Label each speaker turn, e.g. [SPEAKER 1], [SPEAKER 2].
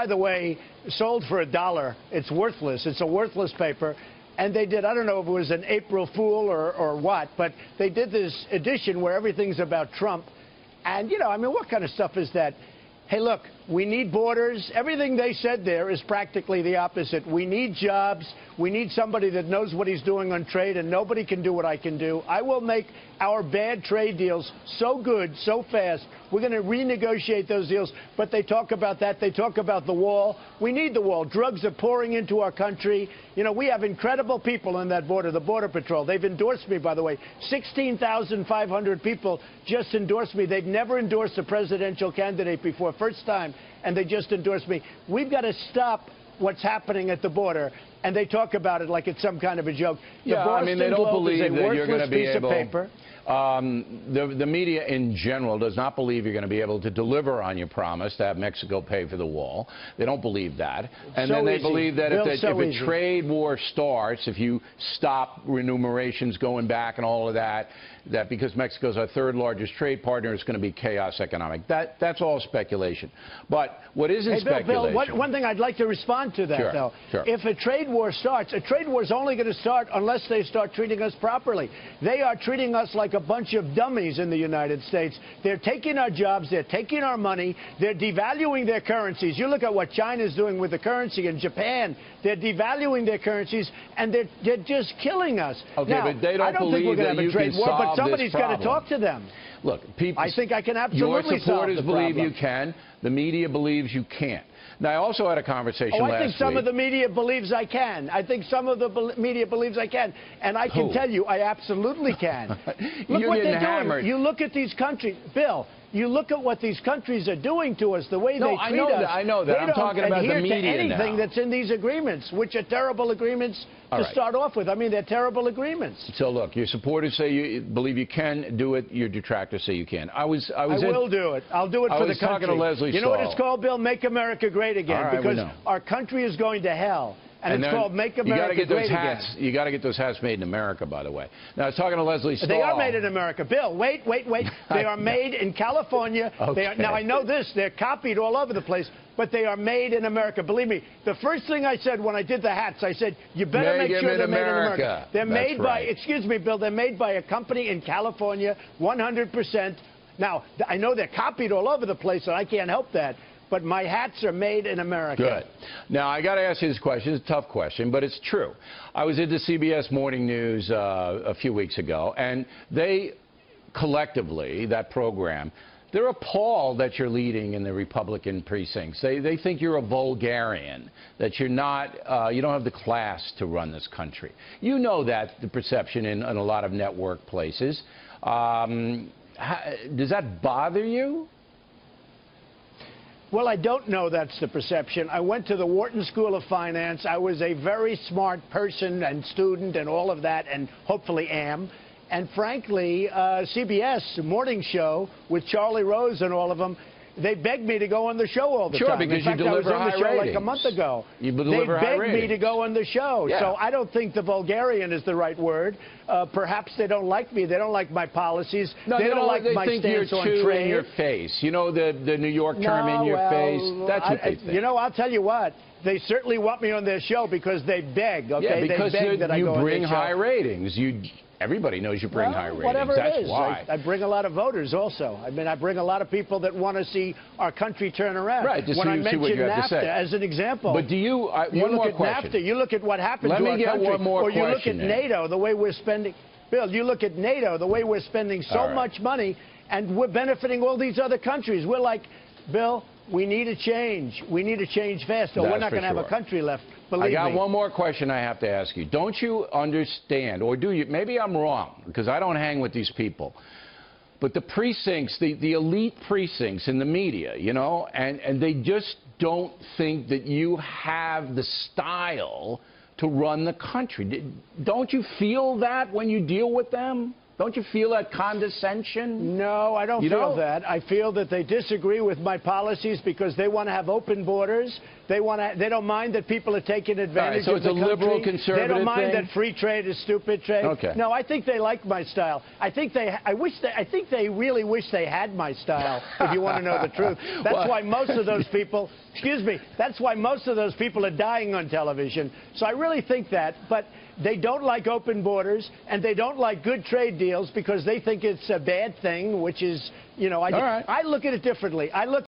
[SPEAKER 1] By the way, sold for $1. It's worthless. It's a worthless paper. And they did, I don't know if it was an April Fool or what, but they did this edition where everything's about Trump. And, you know, I mean, what kind of stuff is that? Hey, look, we need borders. Everything they said there is practically the opposite. We need jobs. We need somebody that knows what he's doing on trade, and nobody can do what I can do. I will make our bad trade deals so good, so fast. We're going to renegotiate those deals. But they talk about that. They talk about the wall. We need the wall. Drugs are pouring into our country. You know, we have incredible people on that border, the Border Patrol. They've endorsed me, by the way. 16,500 people just endorsed me. They've never endorsed a presidential candidate before. First time. And they just endorsed me. We've got to stop what's happening at the border. And they talk about it like it's some kind of a joke.
[SPEAKER 2] Yeah, I mean, they don't believe that you're going to be able. The media in general does not believe you're going to be able to deliver on your promise to have Mexico pay for the wall. They don't believe that. And then they believe that if a trade war starts, if you stop remunerations going back and all of that, that because Mexico's our third largest trade partner, it's going to be chaos economic. That's all speculation. But what isn't speculation...
[SPEAKER 1] Bill, one thing I'd like to respond to that, though. Sure. If a trade war starts, a trade war is only going to start unless they start treating us properly. They are treating us like a bunch of dummies in the United States. They're taking our jobs. They're taking our money. They're devaluing their currencies. You look at what China's doing with the currency in Japan. They're devaluing their currencies, and they're just killing us.
[SPEAKER 2] Okay,
[SPEAKER 1] now,
[SPEAKER 2] but they don't believe that you can solve
[SPEAKER 1] somebody's got to talk to them.
[SPEAKER 2] Look, people,
[SPEAKER 1] I think I can absolutely
[SPEAKER 2] your supporters believe you can. The media believes you can't. Now, I also had a conversation last week.
[SPEAKER 1] I think some of the media believes I can. I think some of the media believes I can. And I can tell you, I absolutely can. Look what they're doing. You look at these countries. Bill, you look at what these countries are doing to us, the way they treat us.
[SPEAKER 2] I know that. I'm talking about the media
[SPEAKER 1] now. Anything that's in these agreements, which are terrible agreements to start off with. I mean, they're terrible agreements.
[SPEAKER 2] So, look, your supporters say you believe you can do it. Your detractors say you can. I
[SPEAKER 1] will do it. I'll do it for the country.
[SPEAKER 2] I was talking to Leslie
[SPEAKER 1] You know what it's called, Bill? Make America Great Again. Because our country is going to hell. And it's called Make America Great Again.
[SPEAKER 2] You got to get those hats made in America, by the way. Now, I was talking to Leslie Stahl.
[SPEAKER 1] They are made in America. Bill, wait. They are made in California.
[SPEAKER 2] Okay.
[SPEAKER 1] Now, I know this. They're copied all over the place, but they are made in America. Believe me, the first thing I said when I did the hats, I said, you better make sure they're made in America. They're made by, excuse me, Bill, they're made by a company in California, 100%. Now, I know they're copied all over the place, and I can't help that. But my hats are made in America.
[SPEAKER 2] Good. Now, I got to ask you this question. It's a tough question, but it's true. I was into CBS Morning News a few weeks ago, and they collectively, that program, they're appalled that you're leading in the Republican precincts. They think you're a vulgarian, that you're not, you don't have the class to run this country. You know that, the perception in a lot of network places. Does that bother you?
[SPEAKER 1] Well, I don't know that's the perception. I went to the Wharton School of Finance. I was a very smart person and student and all of that, and hopefully am. And frankly, CBS morning show with Charlie Rose and all of them, they begged me to go on the show all the time.
[SPEAKER 2] Sure, because you deliver high ratings.
[SPEAKER 1] I was on the show like a month ago.
[SPEAKER 2] You deliver high ratings.
[SPEAKER 1] They begged me to go on the show. Yeah. So I don't think the vulgarian is the right word. Perhaps they don't like me. They don't like my policies.
[SPEAKER 2] No,
[SPEAKER 1] they don't like my stance on trade.
[SPEAKER 2] In your face. You know the New York term, in your face? That's what they think.
[SPEAKER 1] You know, I'll tell you what. They certainly want me on their show because they beg, okay?
[SPEAKER 2] Yeah, because
[SPEAKER 1] they beg that I go on their show.
[SPEAKER 2] You bring high ratings. Everybody knows you bring high ratings.
[SPEAKER 1] Whatever
[SPEAKER 2] That's
[SPEAKER 1] it is.
[SPEAKER 2] why.
[SPEAKER 1] I bring a lot of voters also. I mean, I bring a lot of people that want to see our country turn around.
[SPEAKER 2] Right, just
[SPEAKER 1] when I
[SPEAKER 2] see what you have to say.
[SPEAKER 1] NAFTA as an example.
[SPEAKER 2] But do you, one more question.
[SPEAKER 1] NAFTA, you look at what happened to our country.
[SPEAKER 2] Let me get one more question.
[SPEAKER 1] Or you look at NATO, the way we're spending. Bill, you look at NATO, the way we're spending so much money, and we're benefiting all these other countries. We're like, Bill, we need a change. We need a change fast, or we're not going to have a country left. Believe me.
[SPEAKER 2] I got one more question I have to ask you. Don't you understand, or do you? Maybe I'm wrong, because I don't hang with these people. But the precincts, the elite precincts in the media, you know, and they just don't think that you have the style to run the country. Don't you feel that when you deal with them? Don't you feel that condescension?
[SPEAKER 1] No, I don't feel that. I feel that they disagree with my policies because they want to have open borders. They don't mind that people are taking advantage of the country.
[SPEAKER 2] So it's a liberal conservative
[SPEAKER 1] They don't mind
[SPEAKER 2] thing?
[SPEAKER 1] that free trade is stupid trade.
[SPEAKER 2] Okay.
[SPEAKER 1] No, I think they like my style. I think they really wish they had my style, if you want to know the truth. That's why most of those people, excuse me, that's why most of those people are dying on television. So I really think that, but they don't like open borders, and they don't like good trade deals because they think it's a bad thing, which is, you know, I look at it differently. I look